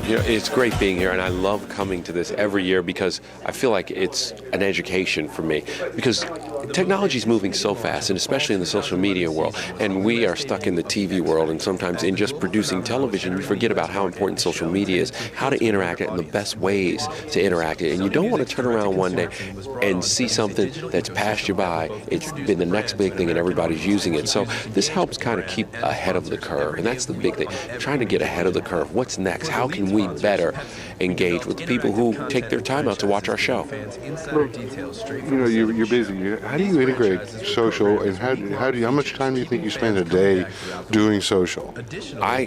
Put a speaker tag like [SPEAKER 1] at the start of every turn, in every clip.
[SPEAKER 1] You know, it's great being here, and I love coming to this every year because I feel like it's an education for me. Because technology is moving so fast, and especially in the social media world, and we are stuck in the TV world, and sometimes in just producing television, we forget about how important social media is, how to interact it, and the best ways to interact it. And you don't want to turn around one day and see something that's passed you by. It's been the next big thing, and everybody's using it. So this helps kind of keep ahead of the curve, and that's the big thing. Trying to get ahead of the curve. What's next? How can we better engage with the people who take their time out to watch our show?
[SPEAKER 2] Well, you know, you're busy. How do you integrate social, and how much time do you think you spend a day doing social?
[SPEAKER 1] I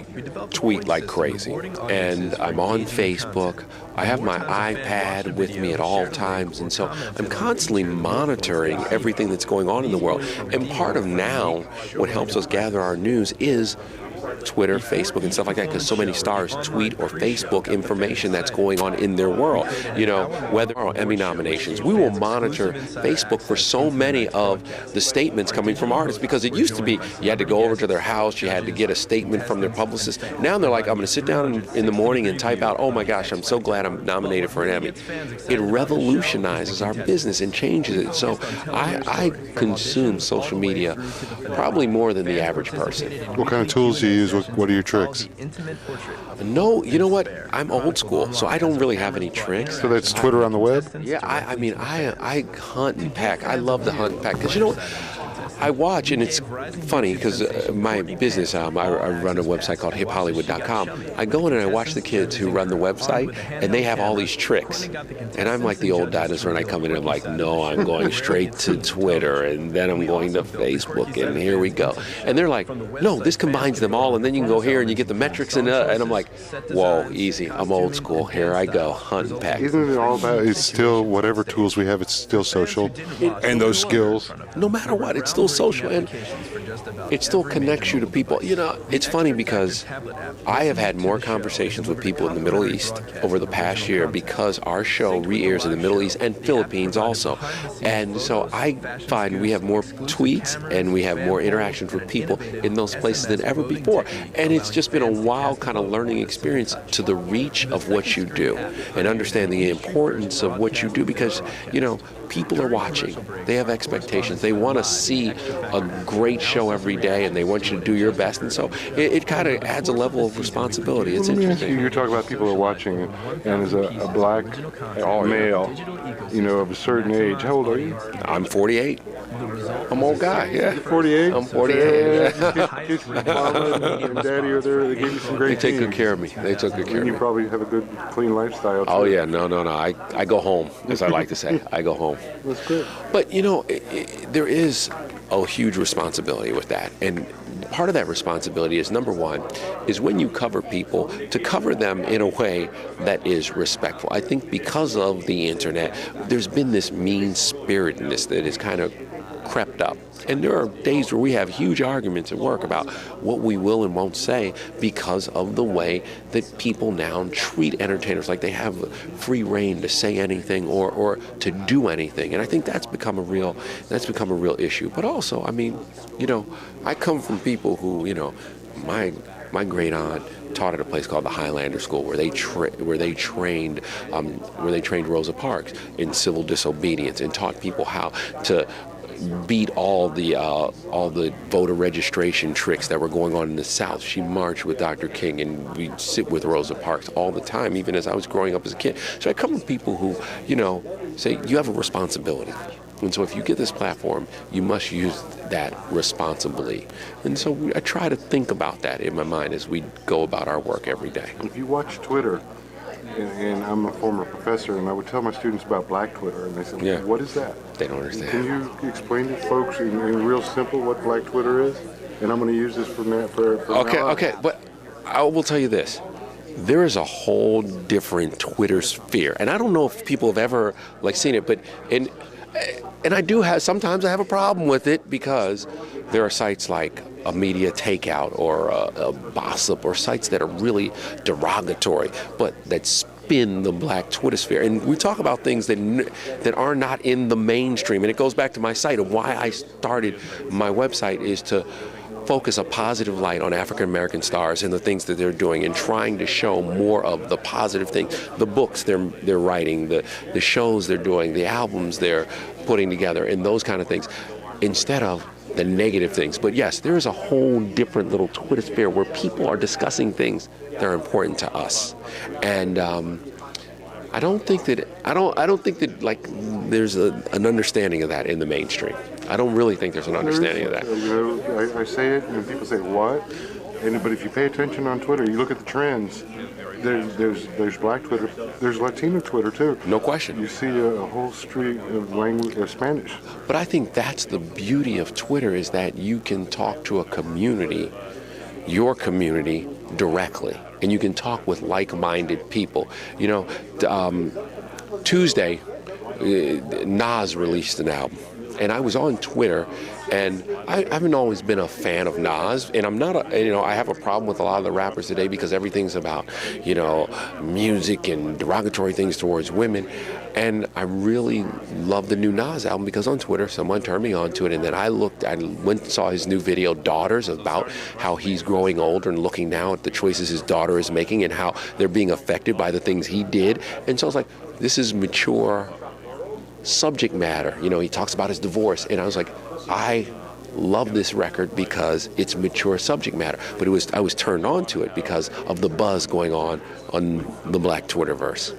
[SPEAKER 1] tweet like crazy, and I'm on Facebook. I have my iPad with me at all times, and so I'm constantly monitoring everything that's going on in the world. And part of now what helps us gather our news is Twitter, Facebook, and stuff like that, because so many stars tweet or Facebook information that's going on in their world. You know, whether Emmy nominations, we will monitor Facebook for so many of the statements coming from artists, because it used to be you had to go over to their house, you had to get a statement from their publicist. Now they're like, I'm going to sit down in the morning and type out, oh my gosh, I'm so glad I'm nominated for an Emmy. It revolutionizes our business and changes it. So I consume social media probably more than the average person.
[SPEAKER 2] What kind of tools do you use? What are your tricks?
[SPEAKER 1] No, you know what? I'm old school, so I don't really have any tricks.
[SPEAKER 2] So that's Twitter on the web?
[SPEAKER 1] Yeah, I mean, I hunt and pack. I love to hunt and pack, because you know what? I watch, and it's funny because my business, I run a website called hiphollywood.com. I go in and I watch the kids who run the website, and they have all these tricks. And I'm like the old dinosaur, and I come in and I'm like, no, I'm going straight to Twitter, and then I'm going to Facebook, and here we go. And they're like, no, this combines them all, and then you can go here and you get the metrics, and I'm like, whoa, easy, I'm old school. Here I go, hunt and pack.
[SPEAKER 2] Isn't it all about, it's still, whatever tools we have, it's still social, and those skills?
[SPEAKER 1] No matter what, it's still social, and it still connects you to people. You know, it's funny because I have had more conversations with people in the Middle East over the past year because our show re-airs in the Middle East and Philippines also. And so I find we have more tweets and we have more interactions with people in those places than ever before. And it's just been a wild kind of learning experience to the reach of what you do and understand the importance of what you do, because, you know, people are watching. They have expectations. They want to see a great show every day, and they want you to do your best. And so it kind of adds a level of responsibility. It's interesting.
[SPEAKER 2] You're talking about people who are watching, and as a black male, you know, of a certain age. How old are you?
[SPEAKER 1] I'm 48. I'm an old guy, yeah.
[SPEAKER 2] You're 48?
[SPEAKER 1] I'm 48.
[SPEAKER 2] Kids and mama and daddy are there. They gave you some great
[SPEAKER 1] They take good care of me. They took good care of me.
[SPEAKER 2] You probably have a good, clean lifestyle, too.
[SPEAKER 1] Oh, yeah. No. I go home, as I like to say. I go home.
[SPEAKER 2] That's good.
[SPEAKER 1] But, you know, there is a huge responsibility with that. And part of that responsibility is, number one, is when you cover people, to cover them in a way that is respectful. I think because of the internet, there's been this mean-spiritedness that has kind of crept up. And there are days where we have huge arguments at work about what we will and won't say because of the way that people now treat entertainers, like they have free reign to say anything or to do anything. And I think that's become a real issue. But also, I mean, you know, I come from people who, you know, my great aunt taught at a place called the Highlander School, where they trained Rosa Parks in civil disobedience and taught people how to beat all the voter registration tricks that were going on in the South. She marched with Dr. King, and we'd sit with Rosa Parks all the time, even as I was growing up as a kid. So I come from people who, you know, say you have a responsibility. And so if you get this platform, you must use that responsibly. And so I try to think about that in my mind as we go about our work every day.
[SPEAKER 2] If you watch Twitter, and I'm a former professor, and I would tell my students about Black Twitter, and they said, yeah. What is that?
[SPEAKER 1] They don't understand.
[SPEAKER 2] Can you explain to folks in real simple what Black Twitter is? And I'm going to use this for
[SPEAKER 1] Okay, but I will tell you this. There is a whole different Twitter sphere, and I don't know if people have ever seen it, but and I do have, sometimes I have a problem with it, because there are sites like a media takeout or a gossip, or sites that are really derogatory, but that spin the Black Twitter sphere. And we talk about things that are not in the mainstream. And it goes back to my site of why I started my website, is to focus a positive light on African American stars and the things that they're doing, and trying to show more of the positive things, the books they're writing, the shows they're doing, the albums they're putting together, and those kind of things, instead of the negative things. But yes, there is a whole different little Twitter sphere where people are discussing things that are important to us, and I don't think that like there's an understanding of that in the mainstream. I don't really think there's an understanding of that.
[SPEAKER 2] You know, I say it, and people say, "What?" But if you pay attention on Twitter, you look at the trends. There's Black Twitter. There's Latino Twitter too.
[SPEAKER 1] No question.
[SPEAKER 2] You see a whole street of language, Spanish.
[SPEAKER 1] But I think that's the beauty of Twitter, is that you can talk to a community, your community, directly, and you can talk with like-minded people. You know, Tuesday, Nas released an album. And I was on Twitter, and I haven't always been a fan of Nas, and I'm not I have a problem with a lot of the rappers today because everything's about, music and derogatory things towards women. And I really love the new Nas album because on Twitter, someone turned me on to it, and then I went and saw his new video, Daughters, about how he's growing older and looking now at the choices his daughter is making and how they're being affected by the things he did. And so I was like, this is mature subject matter. He talks about his divorce, and I was like, I love this record because it's mature subject matter. But I was turned on to it because of the buzz going on the Black Twitterverse.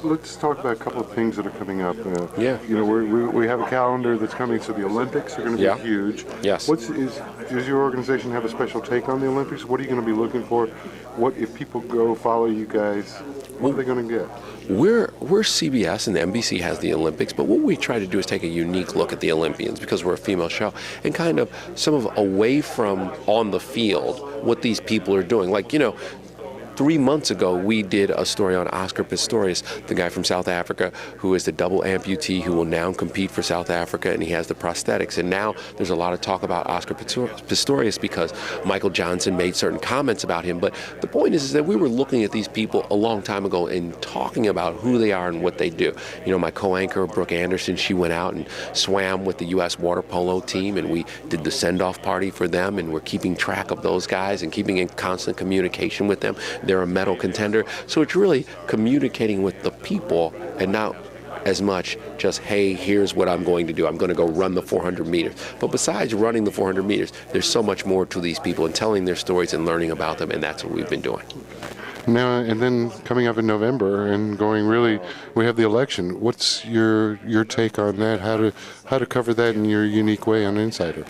[SPEAKER 2] Let's talk about a couple of things that are coming up.
[SPEAKER 1] Yeah.
[SPEAKER 2] We have a calendar that's coming, so the Olympics are going to be huge.
[SPEAKER 1] Yes.
[SPEAKER 2] Does your organization have a special take on the Olympics? What are you going to be looking for? What if people go follow you guys? What are they going to get?
[SPEAKER 1] We're CBS, and the NBC has the Olympics, but what we try to do is take a unique look at the Olympians, because we're a female show, and kind of away from on the field what these people are doing. Like, 3 months ago, we did a story on Oscar Pistorius, the guy from South Africa who is the double amputee who will now compete for South Africa, and he has the prosthetics. And now there's a lot of talk about Oscar Pistorius because Michael Johnson made certain comments about him. But the point is that we were looking at these people a long time ago and talking about who they are and what they do. My co-anchor, Brooke Anderson, she went out and swam with the U.S. water polo team, and we did the send-off party for them, and we're keeping track of those guys and keeping in constant communication with them. They're a medal contender. So it's really communicating with the people and not as much just, hey, here's what I'm going to do. I'm going to go run the 400 meters. But besides running the 400 meters, there's so much more to these people and telling their stories and learning about them, and that's what we've been doing.
[SPEAKER 2] Now, and then coming up in November and we have the election. What's your take on that? How to cover that in your unique way on Insider?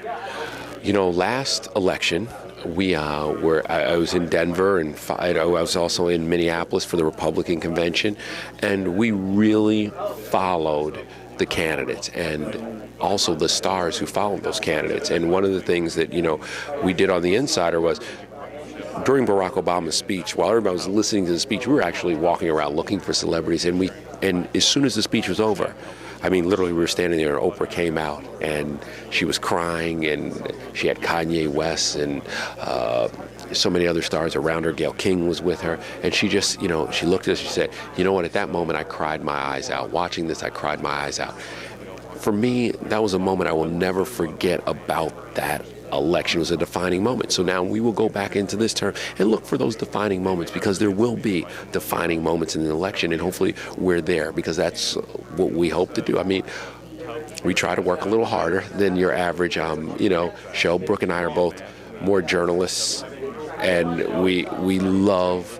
[SPEAKER 1] Last election, I was in Denver, and I was also in Minneapolis for the Republican convention, and we really followed the candidates and also the stars who followed those candidates. And one of the things that we did on the Insider was, during Barack Obama's speech, while everybody was listening to the speech, we were actually walking around looking for celebrities, and as soon as the speech was over, literally we were standing there, and Oprah came out, and she was crying, and she had Kanye West and so many other stars around her. Gayle King was with her, and she just, she looked at us, she said, what, at that moment I cried my eyes out. Watching this, I cried my eyes out. For me, that was a moment I will never forget about that election. It was a defining moment. So now we will go back into this term and look for those defining moments, because there will be defining moments in the election, and hopefully we're there, because that's what we hope to do. We try to work a little harder than your average show. Brooke and I are both more journalists, and we love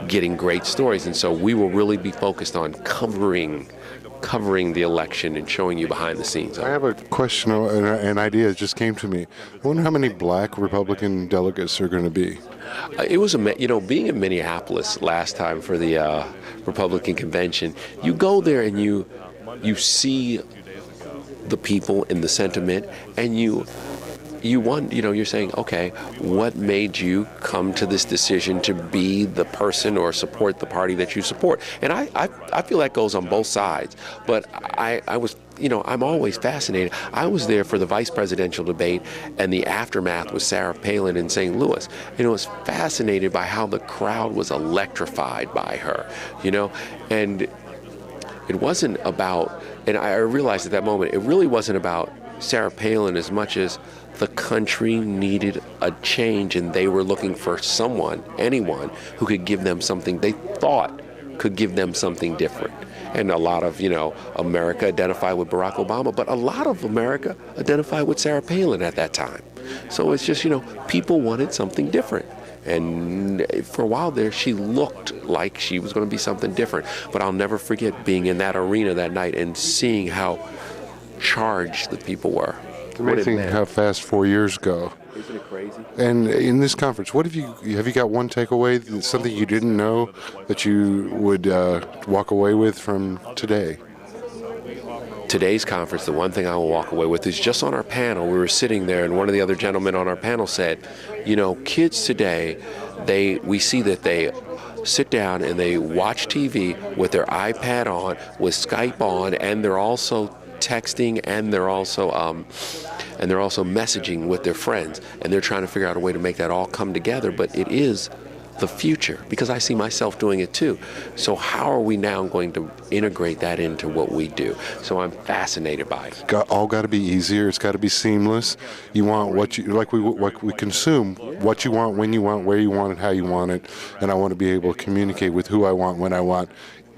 [SPEAKER 1] getting great stories, and so we will really be focused on covering the election and showing you behind the scenes.
[SPEAKER 2] I have a question, an idea that just came to me. I wonder how many Black Republican delegates are going to be.
[SPEAKER 1] It was being in Minneapolis last time for the Republican convention. You go there and you see the people and the sentiment, and you're saying, okay, what made you come to this decision to be the person or support the party that you support? And I feel that goes on both sides. But I was, I'm always fascinated. I was there for the vice presidential debate and the aftermath with Sarah Palin in St. Louis. And I was fascinated by how the crowd was electrified by her, and it wasn't about, and I realized at that moment, it really wasn't about Sarah Palin as much as the country needed a change, and they were looking for someone, anyone, who could give them something they thought could give them something different. And a lot of, America identified with Barack Obama, but a lot of America identified with Sarah Palin at that time. So it's just, people wanted something different. And for a while there, she looked like she was going to be something different. But I'll never forget being in that arena that night and seeing how charged the people were.
[SPEAKER 2] It's amazing how fast 4 years go.
[SPEAKER 1] Isn't it crazy?
[SPEAKER 2] And in this conference, what have you got one takeaway, something you didn't know that you would walk away with from today?
[SPEAKER 1] Today's conference, the one thing I will walk away with is just on our panel, we were sitting there and one of the other gentlemen on our panel said, kids today, we see that they sit down and they watch TV with their iPad on, with Skype on, and they're also texting, and they're also messaging with their friends, and they're trying to figure out a way to make that all come together. But it is the future, because I see myself doing it too. So how are we now going to integrate that into what we do? So I'm fascinated by it.
[SPEAKER 2] All got to be easier. It's got to be seamless. You want what you like. We consume what you want, when you want, where you want it, how you want it, and I want to be able to communicate with who I want, when I want,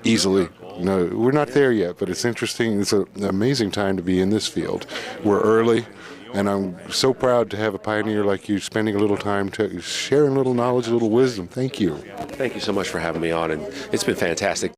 [SPEAKER 2] easily. No, we're not there yet, but it's interesting. It's an amazing time to be in this field. We're early. And I'm so proud to have a pioneer like you spending a little time sharing a little knowledge, a little wisdom. Thank you.
[SPEAKER 1] Thank you so much for having me on, and it's been fantastic.